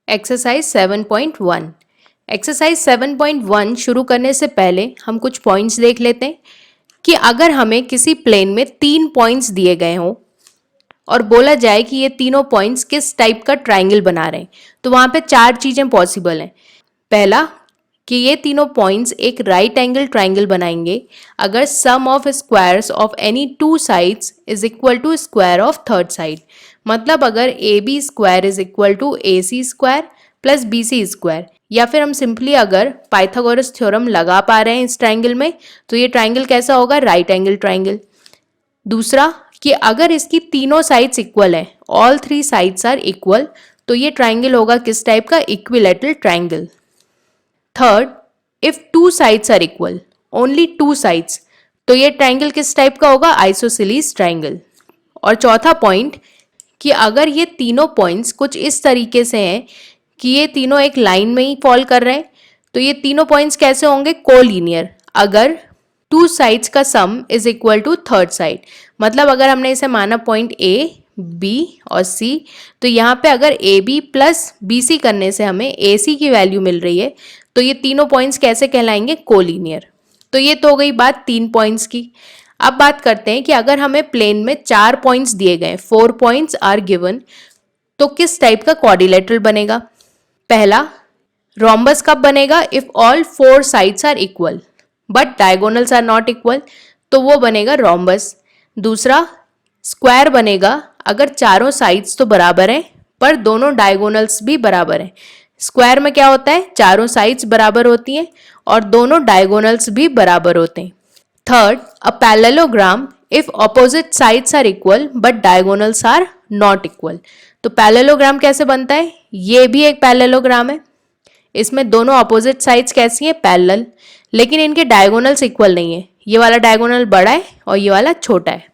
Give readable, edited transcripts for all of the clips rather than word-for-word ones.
Exercise 7.1। Exercise 7.1 शुरू करने से पहले हम कुछ पॉइंट्स देख लेते हैं कि अगर हमें किसी प्लेन में 3 पॉइंट्स दिए गए हों और बोला जाए कि ये तीनों पॉइंट्स किस टाइप का ट्राइंगल बना रहे हैं, तो वहाँ पे 4 चीज़ें पॉसिबल हैं। पहला कि ये तीनों पॉइंट्स एक राइट एंगल ट्राइंगल बनाएंगे अगर sum of squares of any 2 sides is equal to square of third side. मतलब अगर A B square is equal to A C square plus B C square, या फिर हम सिंपली अगर Pythagoras theorem लगा पा रहे हैं इस ट्राइंगल में, तो ये ट्राइंगल कैसा होगा? Right angle triangle. दूसरा कि अगर इसकी तीनों साइड्स इक्वल है, ऑल 3 साइड्स आर इक्वल, तो ये ट्राइंगल होगा किस टाइप का? Equilateral triangle. Third, if 2 sides are equal, only 2 sides, तो ये ट्राइंगल किस टाइप का होगा? Isosceles triangle. और चौथा पॉइंट कि अगर ये तीनों पॉइंट्स कुछ इस तरीके से हैं कि ये तीनों एक लाइन में ही फॉल कर रहे हैं, तो ये तीनों पॉइंट्स कैसे होंगे? कोलीनियर। अगर 2 साइड्स का sum is equal to third side, मतलब अगर हमने इसे माना पॉइंट ए बी और सी, तो यहाँ पे अगर A B plus B C करने से हमें ए सी की वैल्यू मिल रही है, तो ये तीनों पॉइंट्स कैसे कहलाएंगे? कोलीनियर। तो ये तो हो गई बात 3 पॉइंट्स की। अब बात करते हैं कि अगर हमें प्लेन में 4 पॉइंट्स दिए गए, 4 पॉइंट्स आर गिवन, तो किस टाइप का क्वाड्रिलेटरल बनेगा? पहला, रोम्बस कब बनेगा? If all 4 sides are equal but diagonals are not equal, तो वो बनेगा रोम्बस। दूसरा, स्क्वायर बनेगा अगर चारों साइड्स तो बराबर हैं पर दोनों डायगोनल्स भी बराबर हैं। स्क्वायर में क्या होता है? चारों साइड्स बराबर होती हैं और दोनों डायगोनल्स भी बराबर होते हैं। Third, a parallelogram if opposite sides are equal but diagonals are not equal. तो पैरेललोग्राम कैसे बनता है? ये भी एक पैरेललोग्राम है। इसमें दोनों ऑपोजिट साइड्स कैसी हैं? पैरेलल, लेकिन इनके डायगोनल्स इक्वल नहीं है। ये वाला डायगोनल बड़ा है और ये वाला छोटा है।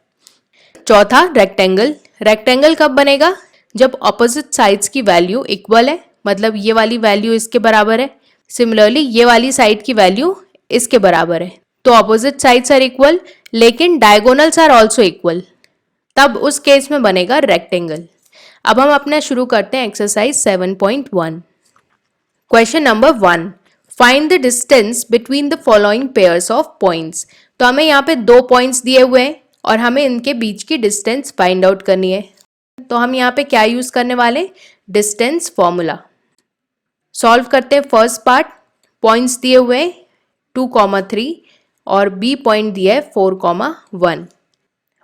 चौथा, रेक्टेंगल। रेक्टेंगल कब बनेगा? जब ऑपोजिट साइड्स की वैल्यू इक्वल है, मतलब ये वाली वैल्यू इसके बराबर है, सिमिलरली ये वाली साइड की वैल्यू इसके बराबर है, तो ऑपोजिट साइड्स आर इक्वल लेकिन डायगोनल्स आर ऑल्सो इक्वल, तब उस केस में बनेगा रेक्टेंगल। अब हम अपना शुरू करते हैं exercise 7.1। Question number 1, find the distance between the following pairs of points. तो हमें यहाँ पे 2 पॉइंट्स दिए हुए हैं और हमें इनके बीच की डिस्टेंस फाइंड आउट करनी है। तो हम यहाँ पे क्या यूज करने वाले? Distance formula. सॉल्व करते हैं फर्स्ट पार्ट। पॉइंट्स दिए हुए हैं 2,3 और बी पॉइंट दिया है 4,1।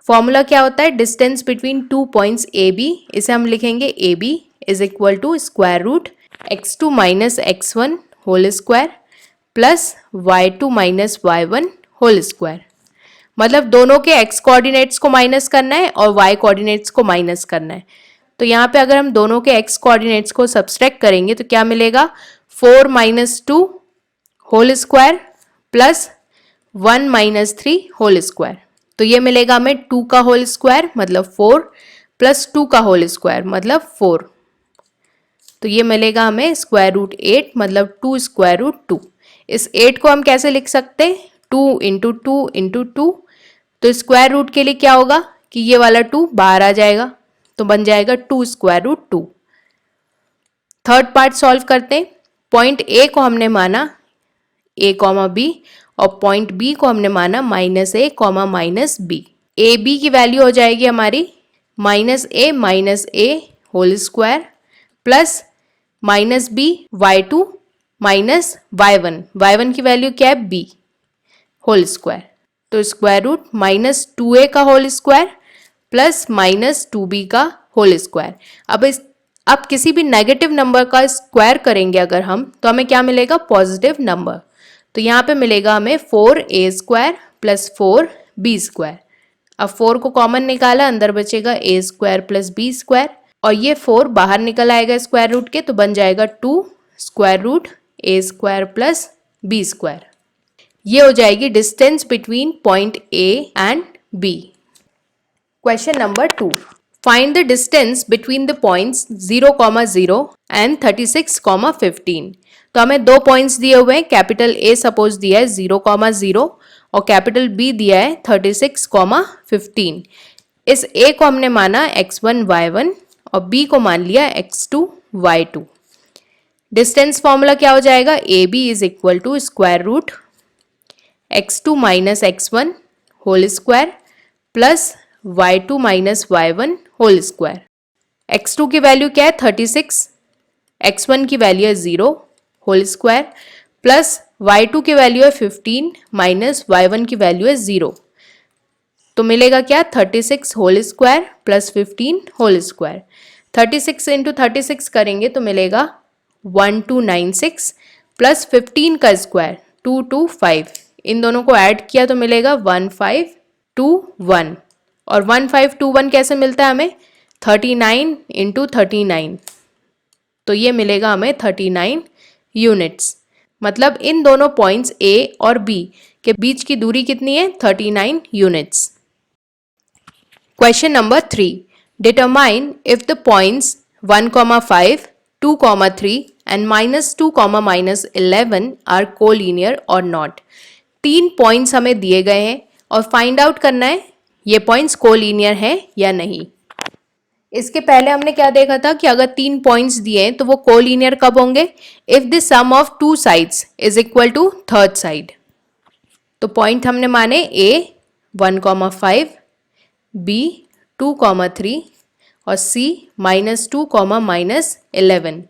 फॉर्मूला क्या होता है? Distance between 2 points A B, इसे हम लिखेंगे A B is equal to square root x2 minus x1 whole square plus y2 minus y1 whole square. मतलब दोनों के x कोऑर्डिनेट्स को माइनस करना है और y कोऑर्डिनेट्स को माइनस करना है। तो यहाँ पे अगर हम दोनों के x कोऑर्डिनेट्स को सब्सट्रैक्ट करेंगे तो क्या मिलेगा? 4 minus 2 whole square plus 1 minus 3 whole square. तो ये मिलेगा हमें 2 का होल स्क्वायर मतलब 4 प्लस 2 का होल स्क्वायर मतलब 4। तो ये मिलेगा हमें स्क्वायर रूट 8 मतलब 2 स्क्वायर रूट 2। इस 8 को हम कैसे लिख सकते हैं? 2 इंटू 2 इंटू 2। तो स्क्वायर रूट के लिए क्या होगा कि ये वाला 2 बाहर आ जाएगा, तो बन जाएगा 2 square root 2। Third part solve करते हैं। पॉइंट ए को हमने माना a कॉमा बी और पॉइंट बी को हमने माना minus A comma minus B. A B की वैल्यू हो जाएगी हमारी minus A whole square plus minus B y2 minus y1 की वैल्यू क्या है? b whole square. तो स्क्वायर रूट माइनस 2a का whole square plus minus 2b का होल स्क्वायर। अब किसी भी नेगेटिव नंबर का स्क्वायर करेंगे अगर हम, तो हमें क्या मिलेगा? Positive number. तो यहाँ पे मिलेगा हमें 4a square plus 4b square. अब 4 को कॉमन निकाला, अंदर बचेगा a square plus b square और ये 4 बाहर निकल आएगा स्क्वायर रूट के, तो बन जाएगा 2 square root a square plus b square. ये हो जाएगी distance between point a and b। Question number 2, find the distance between the points 0,0 and 36,15। तो हमें 2 पॉइंट्स दिए हुए हैं। कैपिटल A सपोज दिया है 0,0 और कैपिटल B दिया है 36,15। इस A को हमने माना x1 y1 और B को मान लिया x2 y2। डिस्टेंस फॉर्मूला क्या हो जाएगा, A B is equal to square root x2 minus x1 whole square plus y2 minus y1 whole square. x2 की वैल्यू क्या है 36, x1 की वैल्यू है 0 होल स्क्वायर प्लस y2 की वैल्यू है 15 माइनस y1 की वैल्यू है 0। तो मिलेगा क्या 36 whole square plus 15 whole square. 36 into 36 करेंगे तो मिलेगा 1296 प्लस 15 का स्क्वायर 225। इन दोनों को ऐड किया तो मिलेगा 1521। और 1521 कैसे मिलता है हमें, 39 इंटू 39, तो ये मिलेगा हमें 39 यूनिट्स। मतलब इन दोनों पॉइंट्स ए और बी के बीच की दूरी कितनी है, 39 units. Question number 3. Determine if the points 1, 5, 2, 3 and minus 2, minus 11 are collinear or not. 3 points हमें दिए गए हैं और फाइंड आउट करना है ये पॉइंट्स कोलिनियर हैं या नहीं। इसके पहले हमने क्या देखा था कि अगर 3 पॉइंट्स दिए हैं तो वो कोलिनियर कब होंगे, if the sum of 2 sides is equal to third side. तो पॉइंट हमने माने ए 1, 5, बी 2, 3 और सी -2, -11।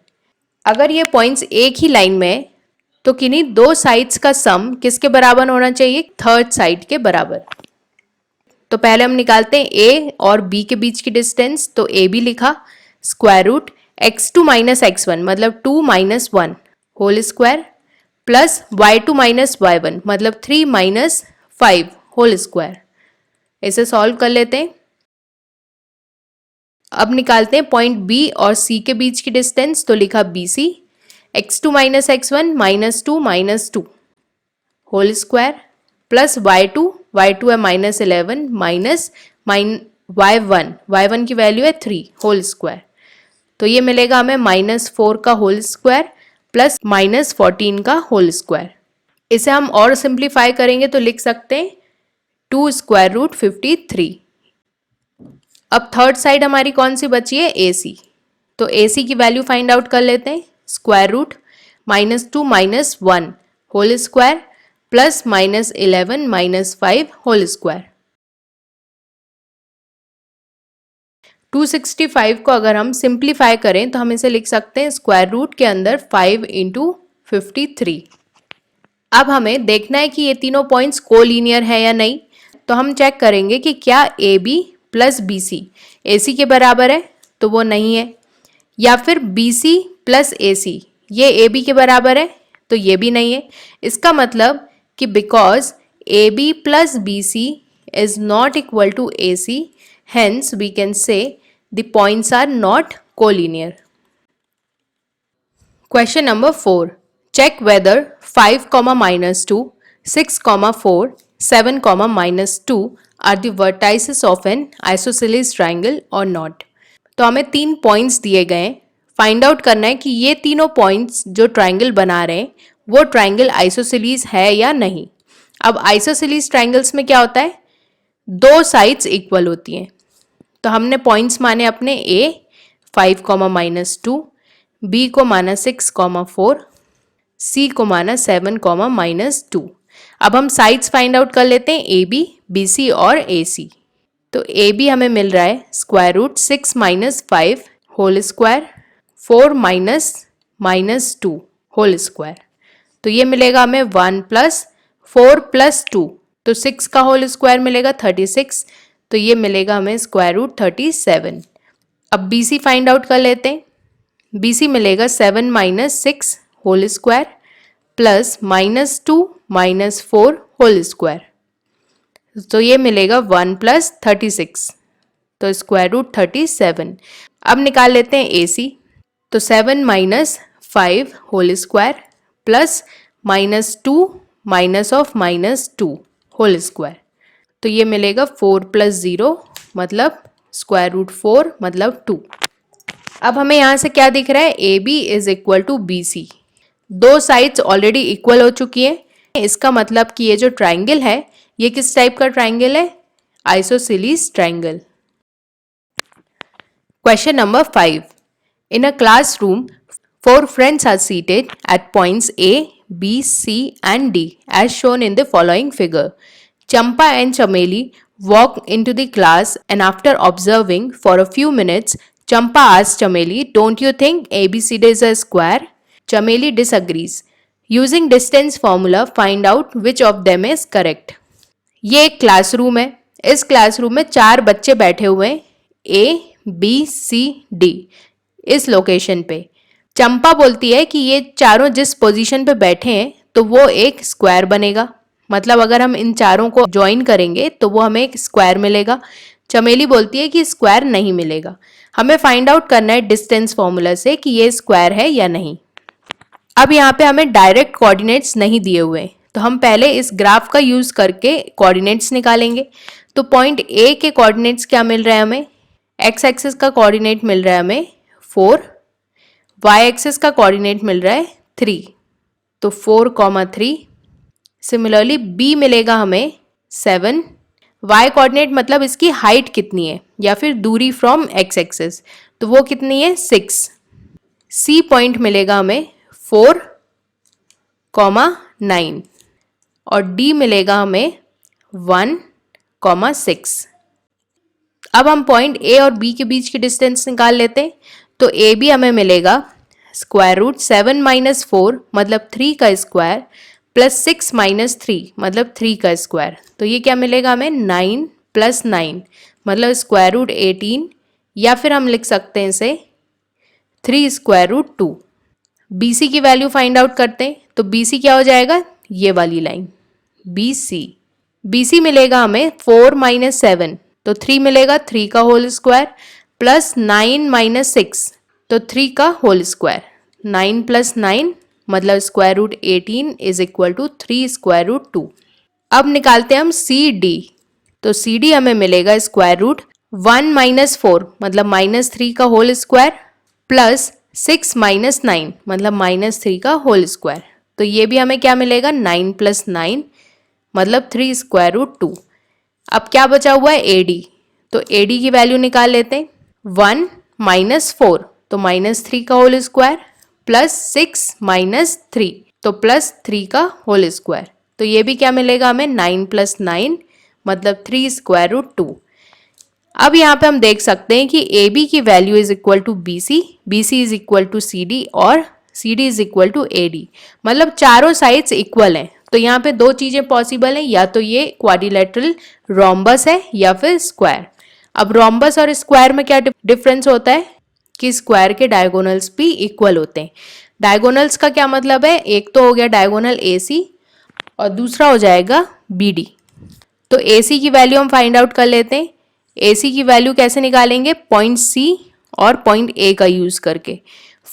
अगर ये पॉइंट्स एक ही लाइन में है तो किन्हीं दो साइड्स का सम किसके बराबर होना चाहिए, थर्ड साइड के बराबर। तो पहले हम निकालते हैं ए और बी के बीच की डिस्टेंस। तो ए बी लिखा square root x2 minus x1 मतलब 2 minus 1 whole square plus y2 minus y1 मतलब 3 माइनस 5 होल स्क्वायर। इसे सॉल्व कर लेते हैं। अब निकालते हैं पॉइंट बी और सी के बीच की डिस्टेंस। तो लिखा B C x2 minus x1 -2 -2 whole square plus y2 है -11 माइनस y1 की वैल्यू है 3 होल स्क्वायर। तो ये मिलेगा हमें -4 का होल स्क्वायर प्लस -14 का होल स्क्वायर। इसे हम और सिंप्लीफाई करेंगे तो लिख सकते हैं 2 स्क्वायर रूट 53। अब थर्ड साइड हमारी कौन सी बची है, ए सी। तो ए सी की वैल्यू फाइंड आउट कर लेते हैं। Square root -2 -1 whole square plus -11 -5 whole square. 265 को अगर हम सिंप्लीफाई करें तो हम इसे लिख सकते हैं स्क्वायर रूट के अंदर 5 इंटू 53। अब हमें देखना है कि ये तीनों पॉइंट्स कोलिनियर है या नहीं। तो हम चेक करेंगे कि क्या A B plus B C A C के बराबर है, तो वो नहीं है। या फिर बी सी प्लस ए सी ये ए बी के बराबर है, तो ये भी नहीं है। इसका मतलब कि because A B plus B C is not equal to A C, hence we can say the points are not collinear. Question number 4. Check whether 5, -2, 6, 4, 7, -2 are the vertices of an isosceles triangle or not. तो हमें 3 points दिए गए हैं। Find out करना है कि ये तीनों पॉइंट्स जो ट्राइंगल बना रहे हैं वो ट्राइंगल आइसोसेलीस है या नहीं। अब आइसोसेलीस ट्राइंगल्स में क्या होता है, दो साइड्स इक्वल होती हैं। तो हमने पॉइंट्स माने अपने ए 5, -2, बी को माना 6, 4, सी को माना 7, -2। अब हम साइड्स फाइंड आउट कर लेते हैं ए बी, बी सी और ए सी। तो ए बी हमें मिल रहा है square root 6 -5 whole square 4 -2 whole square. तो ये मिलेगा हमें 1 + 4 + 2, तो 6 का होल स्क्वायर मिलेगा 36। तो ये मिलेगा हमें स्क्वायर रूट 37। अब बी सी फाइंड आउट कर लेते हैं। बी सी मिलेगा 7 - 6 whole square plus -2 - 4 whole square. तो ये मिलेगा 1 + 36, तो स्क्वायर रूट 37। अब निकाल लेते हैं ए सी। तो 7 - 5 whole square plus -2 -2 whole square. तो ये मिलेगा 4 + 0 मतलब स्क्वायर रूट 4 मतलब 2। अब हमें यहाँ से क्या दिख रहा है, A B is equal to B C. दो साइड्स ऑलरेडी इक्वल हो चुकी है। इसका मतलब कि ये जो ट्राइंगल है ये किस टाइप का ट्राइंगल है, isosceles triangle. Question number 5. In a classroom, 4 friends are seated at points A, B, C, and D as shown in the following figure. Champa and Chameli walk into the class and after observing for a few minutes, Champa asks Chameli, "Don't you think ABCD is a square?" Chameli disagrees. Using distance formula, find out which of them is correct. ये एक classroom है. इस classroom में 4 बच्चे बैठे हुए हैं A, B, C, D इस लोकेशन पे. चंपा बोलती है कि ये चारों जिस पोजीशन पे बैठे हैं तो वो एक स्क्वायर बनेगा. मतलब अगर हम इन चारों को ज्वाइन करेंगे तो वो हमें एक स्क्वायर मिलेगा. चमेली बोलती है कि स्क्वायर नहीं मिलेगा. हमें फाइंड आउट करना है डिस्टेंस फॉर्मूला से कि ये स्क्वायर है या नहीं. अब यहाँ पे हमें डायरेक्ट कोऑर्डिनेट्स नहीं दिए हुए हैं तो हम पहले इस ग्राफ का यूज करके कोऑर्डिनेट्स निकालेंगे. तो पॉइंट ए के कोऑर्डिनेट्स क्या मिल रहा है हमें? एक्स एक्सिस का कोऑर्डिनेट मिल रहा है हमें 4, वाई एक्सिस का कोऑर्डिनेट मिल रहा है 3. तो 4,3. सिमिलरली बी मिलेगा हमें 7. वाई कोऑर्डिनेट मतलब इसकी हाइट कितनी है या फिर दूरी फ्रॉम एक्स एक्सिस, तो वो कितनी है 6. सी पॉइंट मिलेगा हमें 4,9 और डी मिलेगा हमें 1,6. अब हम पॉइंट ए और बी के बीच की डिस्टेंस निकाल लेते हैं. तो ए बी हमें मिलेगा स्क्वायर रूट 7 माइनस 4 मतलब 3 का स्क्वायर प्लस 6 माइनस 3 मतलब 3 का स्क्वायर. तो ये क्या मिलेगा हमें 9 प्लस 9 मतलब स्क्वायर रूट 18 या फिर हम लिख सकते हैं इसे 3 स्क्वायर रूट 2. बी सी की वैल्यू फाइंड आउट करते हैं. तो बी सी क्या हो जाएगा? ये वाली line B C. B C मिलेगा हमें 4 माइनस 7 तो 3 मिलेगा 3 का होल स्क्वायर प्लस 9 माइनस 6 तो 3 का होल स्क्वायर. 9 प्लस 9 मतलब square root 18 is equal to 3 square root 2. अब निकालते हैं हम सी डी. तो सी डी हमें मिलेगा स्क्वायर रूट 1 माइनस 4 मतलब माइनस 3 का होल स्क्वायर प्लस 6 माइनस 9 मतलब माइनस 3 का होल स्क्वायर. तो ये भी हमें क्या मिलेगा 9 प्लस 9 मतलब 3 स्क्वायर रूट 2. अब क्या बचा हुआ है ए डी. तो ए डी की वैल्यू निकाल लेते हैं. 1 माइनस 4 तो माइनस 3 का होल स्क्वायर प्लस 6 माइनस 3 तो प्लस 3 का होल स्क्वायर. तो ये भी क्या मिलेगा हमें 9 प्लस 9 मतलब 3 स्क्वायर रूट 2. अब यहाँ पे हम देख सकते हैं कि ए बी की value is equal to B C, B C is equal to C D और C D is equal to A D. मतलब चारों साइड्स इक्वल हैं. तो यहाँ पे दो चीजें पॉसिबल हैं, या तो ये क्वाड्रिलेटरल रोम्बस है या फिर स्क्वायर. अब रोम्बस और स्क्वायर में क्या डिफरेंस होता है कि स्क्वायर के डायगोनल्स भी इक्वल होते हैं. डायगोनल्स का क्या मतलब है? एक तो हो गया डायगोनल ए सी और दूसरा हो जाएगा बी डी. तो ए सी की वैल्यू हम फाइंड आउट कर लेते हैं. ए सी की वैल्यू कैसे निकालेंगे? पॉइंट सी और पॉइंट ए का यूज करके.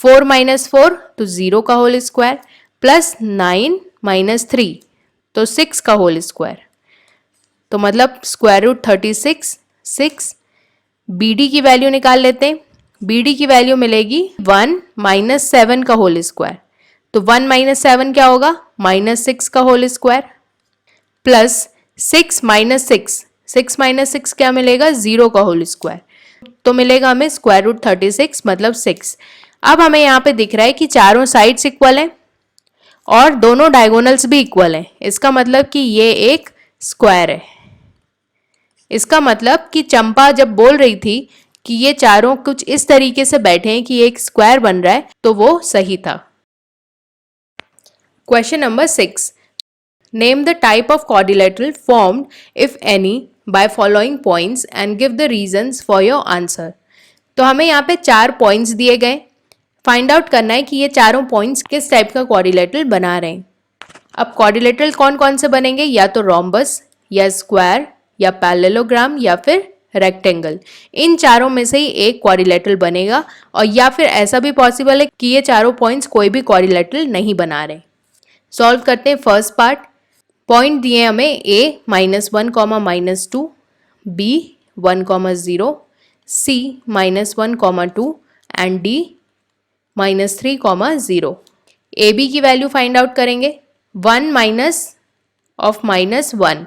4 माइनस 4 तो 0 का होल स्क्वायर प्लस 9 माइनस 3 तो 6 का होल स्क्वायर. तो मतलब स्क्वायर रूट 36 6. बी डी की वैल्यू निकाल लेते हैं. बी डी की वैल्यू मिलेगी 1 माइनस 7 का होल स्क्वायर. तो 1 माइनस 7 क्या होगा? माइनस 6 का whole square plus 6 minus 6 6 minus 6 क्या मिलेगा? 0 का होल स्क्वायर. तो मिलेगा हमें स्क्वायर रूट 36 मतलब 6. अब हमें यहाँ पे दिख रहा है कि चारों साइड्स इक्वल हैं और दोनों डायगोनल्स भी इक्वल हैं. इसका मतलब कि ये एक स्क्वायर है. इसका मतलब कि चंपा जब बोल रही थी कि ये चारों कुछ इस तरीके से बैठे हैं कि ये एक स्क्वायर बन रहा है तो वो सही था. Question number 6. Name the type of quadrilateral formed, if any, by following points and give the reasons for your answer. तो हमें यहाँ पे 4 पॉइंट्स दिए गए. फाइंड आउट करना है कि ये चारों पॉइंट्स किस टाइप का क्वाड्रिलेटरल बना रहे हैं. अब क्वाड्रिलेटरल कौन कौन से बनेंगे? या तो रोम्बस या स्क्वायर या पैरेललोग्राम या फिर रेक्टेंगल. इन चारों में से ही एक क्वाड्रिलेटरल बनेगा. और या फिर ऐसा भी पॉसिबल है कि ये चारों पॉइंट्स कोई भी क्वाड्रिलेटरल नहीं बना रहे. सॉल्व करते हैं फर्स्ट पार्ट. पॉइंट दिए हमें a -1, -2, b 1, 0, c -1, 2 and d -3, 0. A B की वैल्यू फाइंड आउट करेंगे. 1 minus of -1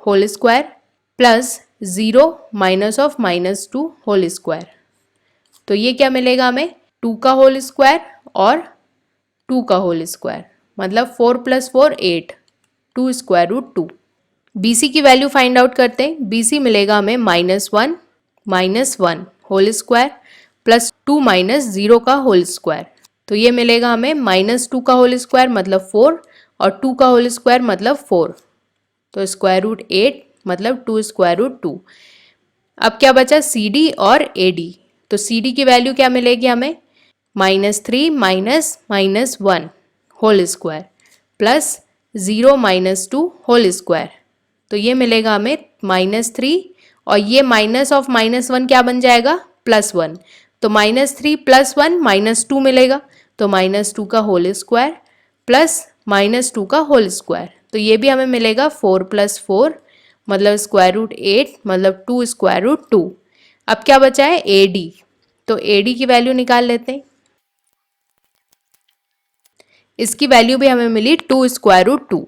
whole square plus 0 minus of -2 whole square. तो ये क्या मिलेगा हमें? 2 का होल स्क्वायर और 2 का होल स्क्वायर, मतलब 4 + 4 8, 2 स्क्वायर रूट 2। BC की वैल्यू फाइंड आउट करते हैं। BC मिलेगा हमें -1 होल स्क्वायर प्लस 2 - 0 का होल स्क्वायर। तो ये मिलेगा हमें -2 का होल स्क्वायर मतलब 4 और 2 का होल स्क्वायर मतलब 4, तो स्क्वायर रूट 8 मतलब 2 स्क्वायर रूट 2। अब क्या बचा, CD और AD। तो CD की वैल्यू क्या मिलेगी हमें, -3 -1 whole square plus 0 - 2 whole square. तो ये मिलेगा हमें -3 और ये -1 क्या बन जाएगा, +1। तो -3 + 1 -2 मिलेगा, तो -2 का होल स्क्वायर प्लस -2 का होल स्क्वायर। तो ये भी हमें मिलेगा 4 + 4 मतलब स्क्वायर रूट 8 मतलब 2 स्क्वायर रूट 2। अब क्या बचा है, AD। तो AD की वैल्यू निकाल लेते हैं। इसकी वैल्यू भी हमें मिली 2 स्क्वायर रूट 2।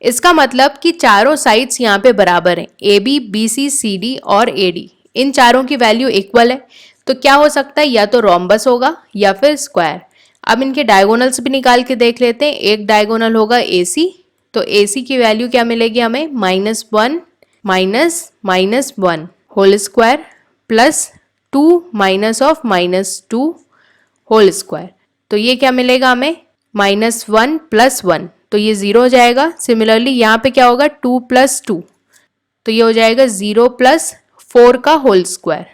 इसका मतलब कि चारों साइड्स यहाँ पे बराबर हैं, AB BC CD और AD, इन चारों की वैल्यू इक्वल है। तो क्या हो सकता है, या तो रोम्बस होगा या फिर स्क्वायर। अब इनके डायगोनल्स भी निकाल के देख लेते हैं। एक डायगोनल होगा AC, तो AC की वैल्यू क्या मिलेगी हमें, -1 -1 whole square plus 2 -2 whole square. तो ये क्या मिलेगा हमें, -1 + 1, तो ये 0 हो जाएगा। सिमिलरली यहाँ पे क्या होगा, 2 + 2, तो ये हो जाएगा 0 + 4 का होल स्क्वायर,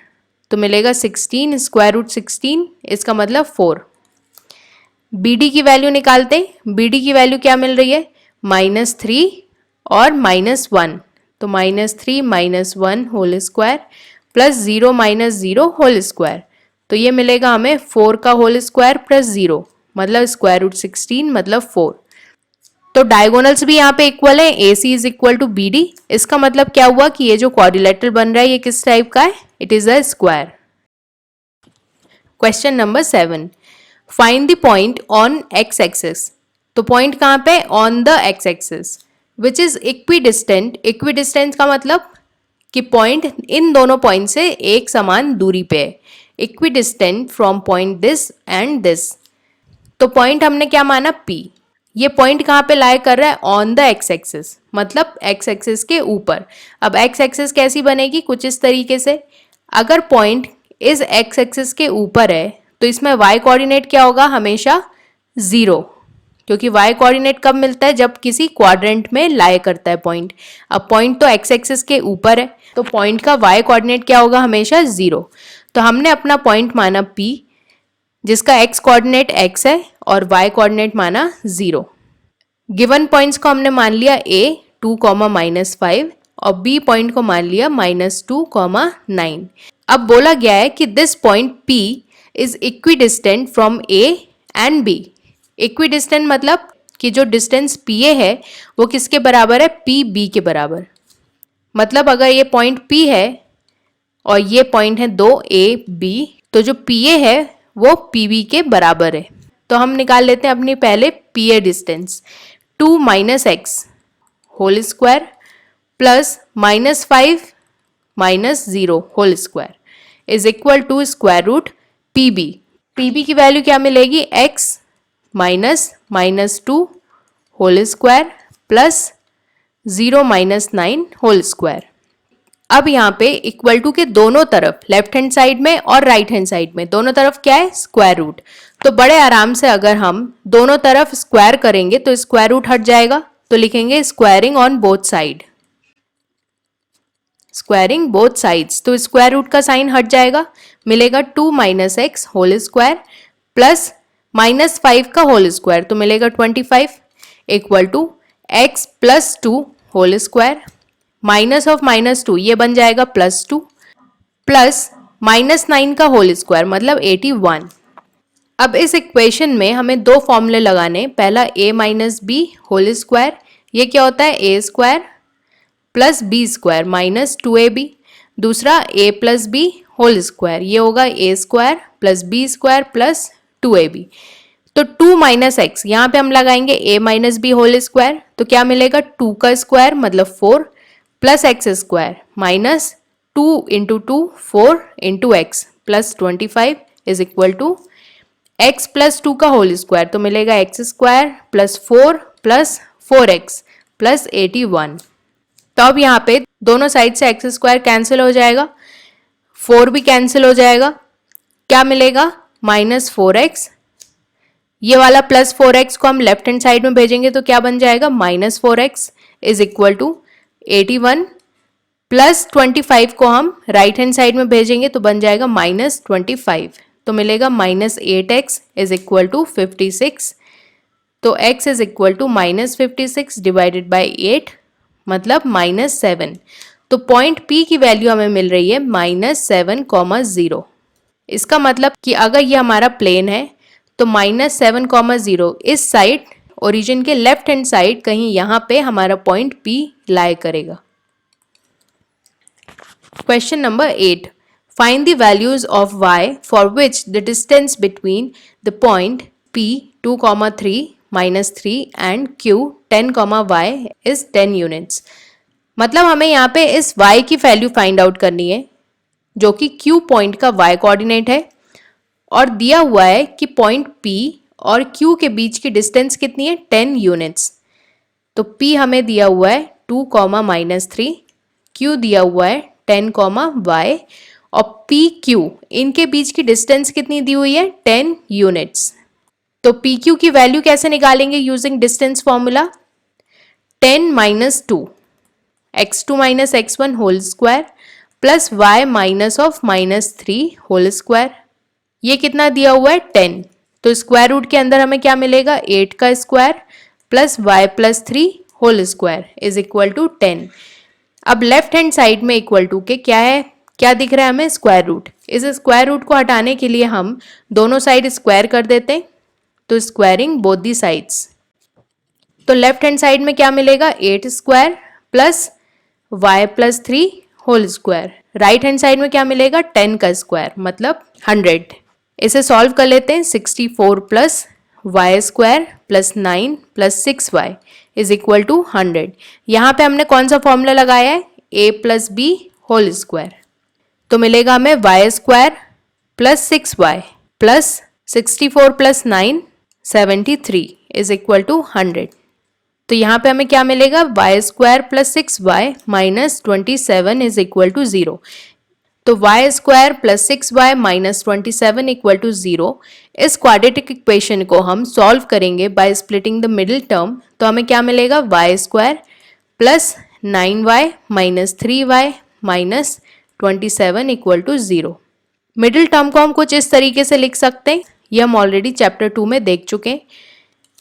तो मिलेगा 16 स्क्वायर रूट 16, इसका मतलब 4। BD की वैल्यू निकालते हैं। BD की वैल्यू क्या मिल रही है, -3 और -1, तो -3 -1 whole square plus 0 - 0 whole square. तो ये मिलेगा हमें 4 का होल स्क्वायर प्लस 0 मतलब स्क्वायर रूट 16 मतलब 4। तो डायगोनल्स भी यहाँ पे इक्वल है, AC is equal to BD। इसका मतलब क्या हुआ कि ये जो क्वाड्रिलेटरल बन रहा है ये किस टाइप का है, it is a square. Question number 7, find the point on x axis. तो पॉइंट कहाँ पे, on the x axis which is equidistant. Equidistant का मतलब कि पॉइंट इन दोनों पॉइंट से एक समान दूरी पे है। Equidistant from point this and this. तो पॉइंट हमने क्या माना, P। ये पॉइंट कहाँ पे लाई कर रहा है, ऑन द x एक्सिस, मतलब x एक्सिस के ऊपर। अब x एक्सिस कैसी बनेगी, कुछ इस तरीके से। अगर पॉइंट इस x एक्सिस के ऊपर है तो इसमें y कोऑर्डिनेट क्या होगा, हमेशा 0, क्योंकि y कोऑर्डिनेट कब मिलता है, जब किसी क्वाड्रेंट में लाई करता है पॉइंट। अब पॉइंट तो x एक्सिस के ऊपर है, तो पॉइंट का y कोऑर्डिनेट क्या होगा, हमेशा 0। तो हमने अपना पॉइंट माना P, जिसका x कोऑर्डिनेट x है और y कोऑर्डिनेट माना 0। गिवन पॉइंट्स को हमने मान लिया A 2, -5 और B पॉइंट को मान लिया -2, 9। अब बोला गया है कि this point P is equidistant from A and B। Equidistant मतलब कि जो डिस्टेंस PA है वो किसके बराबर है, PB के बराबर। मतलब अगर ये पॉइंट P है और ये पॉइंट है 2AB, तो जो PA है वो PB के बराबर है। तो हम निकाल लेते हैं अपनी पहले PA distance. 2 - x whole square plus -5 -0 whole square is equal to square root PB। PB की वैल्यू क्या मिलेगी, x -2 whole square plus 0 - 9 whole square. अब यहाँ पे इक्वल टू के दोनों तरफ, लेफ्ट हैंड साइड में और राइट हैंड साइड में, दोनों तरफ क्या है, स्क्वायर रूट। तो बड़े आराम से अगर हम दोनों तरफ स्क्वायर करेंगे तो स्क्वायर रूट हट जाएगा, तो लिखेंगे squaring on both side. Squaring both sides, तो स्क्वायर रूट का साइन हट जाएगा, मिलेगा 2 - x होल स्क्वायर प्लस -5 का होल स्क्वायर, तो मिलेगा 25 equal to x + 2 whole square minus of -2 ये बन जाएगा +2 प्लस -9 का होल स्क्वायर मतलब 81। अब इस इक्वेशन में हमें दो फॉर्मूले लगाने, पहला a - b होल स्क्वायर, ये क्या होता है, a square plus b square -2ab। दूसरा a + b होल स्क्वायर, ये होगा a square plus b square plus 2ab। तो 2 - x यहाँ पे हम लगाएंगे a - b होल स्क्वायर, तो क्या मिलेगा, 2 का स्क्वायर मतलब 4 plus x square minus 2 × 2 4 × x plus 25 is equal to x plus 2 का होल स्क्वायर तो मिलेगा x square plus 4 plus 4x plus 81। तो अब यहाँ पे दोनों साइड से एक्स स्क्वायर कैंसिल हो जाएगा, 4 भी कैंसिल हो जाएगा, क्या मिलेगा -4x। ये वाला +4x को हम लेफ्ट हैंड साइड में भेजेंगे तो क्या बन जाएगा -4x is equal to 81 plus 25 को हम राइट हैंड साइड में भेजेंगे तो बन जाएगा -25, तो मिलेगा -8x इज इक्वल टू 56। तो x is equal to -56 divided by 8 मतलब -7। तो पॉइंट P की वैल्यू हमें मिल रही है -7,0। इसका मतलब कि अगर ये हमारा प्लेन है तो -7,0 इस साइड ओरिजिन के लेफ्ट हैंड साइड कहीं यहाँ पे हमारा पॉइंट P लाई करेगा। Question number 8, find the values of y for which the distance between the point P 2,3 -3 and Q 10, y is 10 units. मतलब हमें यहाँ पे इस y की वैल्यू फाइंड आउट करनी है जो कि Q पॉइंट का y कोऑर्डिनेट है और दिया हुआ है कि पॉइंट P और Q के बीच की डिस्टेंस कितनी है 10 यूनिट्स। तो P हमें दिया हुआ है 2, -3, Q दिया हुआ है 10, y और PQ इनके बीच की डिस्टेंस कितनी दी हुई है 10 यूनिट्स। तो PQ की वैल्यू कैसे निकालेंगे using distance formula 10 - 2 x2 - x1 whole square plus y minus of -3 whole square. ये कितना दिया हुआ है 10, तो स्क्वायर रूट के अंदर हमें क्या मिलेगा 8 का square plus y plus 3 whole square is equal to 10। अब लेफ्ट हैंड साइड में इक्वल टू के क्या है, क्या दिख रहा है हमें स्क्वायर रूट। इस स्क्वायर रूट को हटाने के लिए हम दोनों साइड स्क्वायर कर देते हैं, तो स्क्वायरिंग बोथ दी साइड्स। तो लेफ्ट हैंड साइड में क्या मिलेगा 8 square plus y plus 3 whole square. Right hand side में क्या मिलेगा 10 का स्क्वायर मतलब 100। इसे सॉल्व कर लेते हैं 64 plus y square plus 9 plus 6y is equal to 100। यहाँ पे हमने कौन सा फॉर्मूला लगाया है a plus B whole square. तो मिलेगा हमें y square plus 6y plus 64 plus 9 73 is equal to 100। तो यहाँ पे हमें क्या मिलेगा y square plus 6y minus 27 is equal to 0। तो y square plus 6y minus 27 equal to 0। इस क्वाड्रेटिक इक्वेशन को हम सॉल्व करेंगे by splitting the middle term. तो हमें क्या मिलेगा y square plus 9y minus 3y minus 27 equal to 0। Middle term को हम कुछ इस तरीके से लिख सकते हैं, ये हम ऑलरेडी चैप्टर 2 में देख चुके हैं।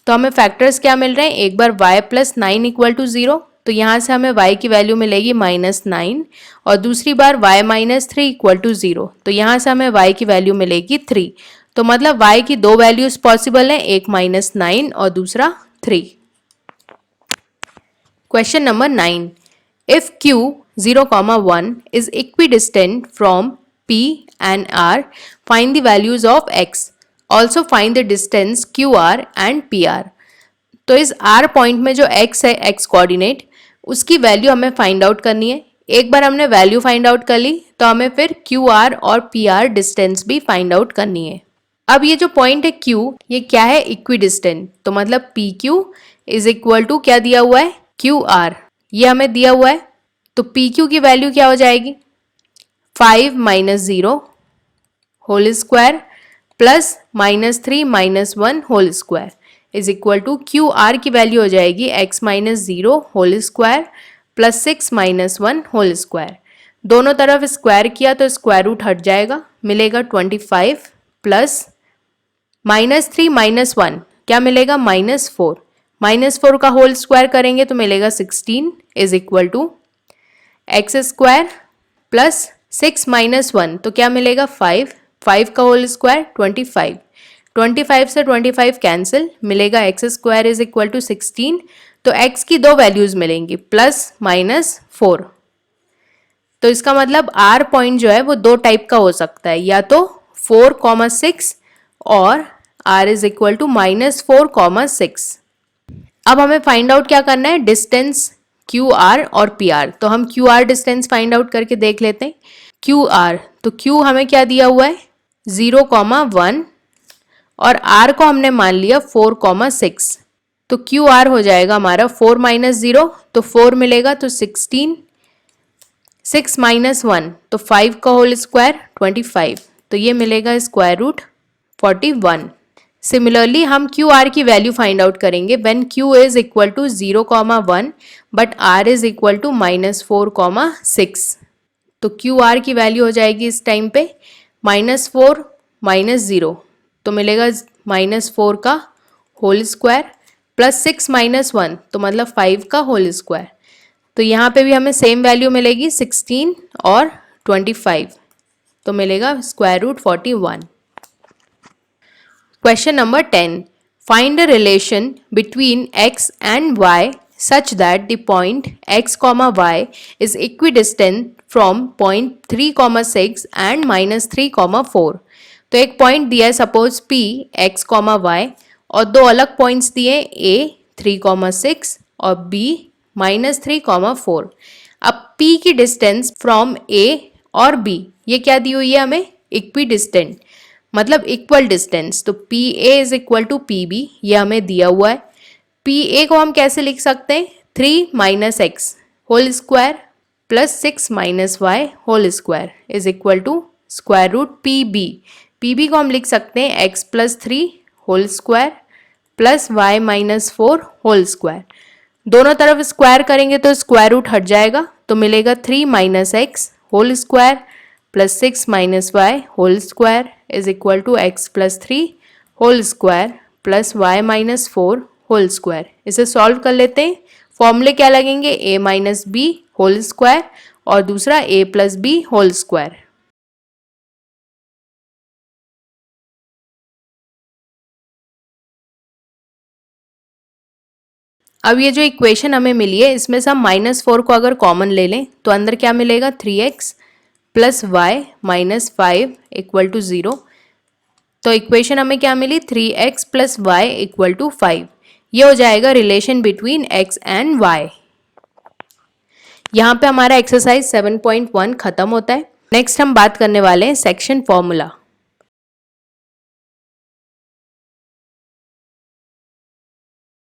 तो हमें फैक्टर्स क्या मिल रहे हैं, एक बार y प्लस 9 इक्वल टू 0, तो यहाँ से हमें y की वैल्यू मिलेगी -9 और दूसरी बार y माइनस 3 इक्वल टू 0, तो यहाँ से हमें y की वैल्यू मिलेगी 3। तो मतलब y की दो वैल्यूज पॉसिबल हैं, एक -9 और दूसरा 3। Question number 9, if Q 0,1 is equidistant from P and R, find the values of x. Also find the distance QR and PR. तो इस R पॉइंट में जो x है x कोऑर्डिनेट, उसकी वैल्यू हमें फाइंड आउट करनी है। एक बार हमने वैल्यू फाइंड आउट कर ली तो हमें फिर QR और PR डिस्टेंस भी फाइंड आउट करनी है। अब ये जो पॉइंट है Q, ये क्या है इक्विडिस्टेंट, तो मतलब PQ इज इक्वल टू क्या दिया हुआ है QR, ये हमें दिया हुआ है। तो PQ की वैल्यू क्या हो जाएगी 5 - 0 whole square plus -3 - 1 whole square is equal to QR की वैल्यू हो जाएगी x - 0 whole square plus 6 - 1 whole square. दोनों तरफ स्क्वायर किया तो स्क्वायर रूट हट जाएगा, मिलेगा 25 प्लस -3 - 1 क्या मिलेगा -4, -4 का होल स्क्वायर करेंगे तो मिलेगा 16 is equal to x square plus 6 - 1 तो क्या मिलेगा 5, 5 का होल स्क्वायर 25, 25 से 25 कैंसिल, मिलेगा x square is equal to 16। तो x की दो वैल्यूज मिलेंगी प्लस -4। तो इसका मतलब R पॉइंट जो है वो दो टाइप का हो सकता है, या तो 4,6 और R इज इक्वल टू -4,6। अब हमें फाइंड आउट क्या करना है डिस्टेंस QR और PR। तो हम QR डिस्टेंस फाइंड आउट करके देख लेते हैं। QR तो Q हमें क्या दिया हुआ है 0,1 और r को हमने मान लिया 4,6। तो क्यू आर हो जाएगा हमारा 4 माइनस 0, तो 4 मिलेगा तो 16, 6 माइनस 1 तो 5 का होल स्क्वायर 25, तो ये मिलेगा स्क्वायर रूट 41। सिमिलरली हम क्यू आर की वैल्यू फाइंड आउट करेंगे when Q is equal to 0,1 but R is equal to -4,6। तो क्यू आर की वैल्यू हो जाएगी इस टाइम पे -4 -0, तो मिलेगा -4 का होल स्क्वायर प्लस 6 माइनस 1 तो मतलब 5 का होल स्क्वायर। तो यहाँ पे भी हमें सेम वैल्यू मिलेगी 16 और 25, तो मिलेगा square root 41। Question number 10. Find a relation between x and y such that the point x, y is equidistant from point 3,6 and -3,4. तो एक पॉइंट दिया है सपोज p x, y और दो अलग पॉइंट्स दिए a 3,6 और b -3,4। अब p की डिस्टेंस फ्रॉम a और b ये क्या दी हुई है हमें, इक्वी डिस्टेंट मतलब इक्वल डिस्टेंस। तो P A is equal to P B, ये हमें दिया हुआ है। पी ए को हम कैसे लिख सकते हैं, 3 minus x whole square plus 6 minus y whole square is equal to square root P B. P B को हम लिख सकते हैं x plus 3 whole square plus y minus 4 whole square. दोनों तरफ स्क्वायर करेंगे तो स्क्वायर रूट हट जाएगा, तो मिलेगा 3 minus x whole square plus 6 minus y whole square is equal to x plus 3 whole square plus y minus 4 whole square. इसे solve कर लेते हैं। फॉर्मूले क्या लगेंगे, A minus B whole square और दूसरा A plus B whole square. अब ये जो इक्वेशन हमें मिली है इसमें से हम -4 को अगर कॉमन ले लें तो अंदर क्या मिलेगा, 3x plus y minus 5 equal to 0। तो इक्वेशन हमें क्या मिली, 3x plus y equal to 5। ये हो जाएगा relation between x and y। यहाँ पे हमारा एक्सरसाइज 7.1 खत्म होता है। नेक्स्ट हम बात करने वाले हैं सेक्शन फॉर्मूला।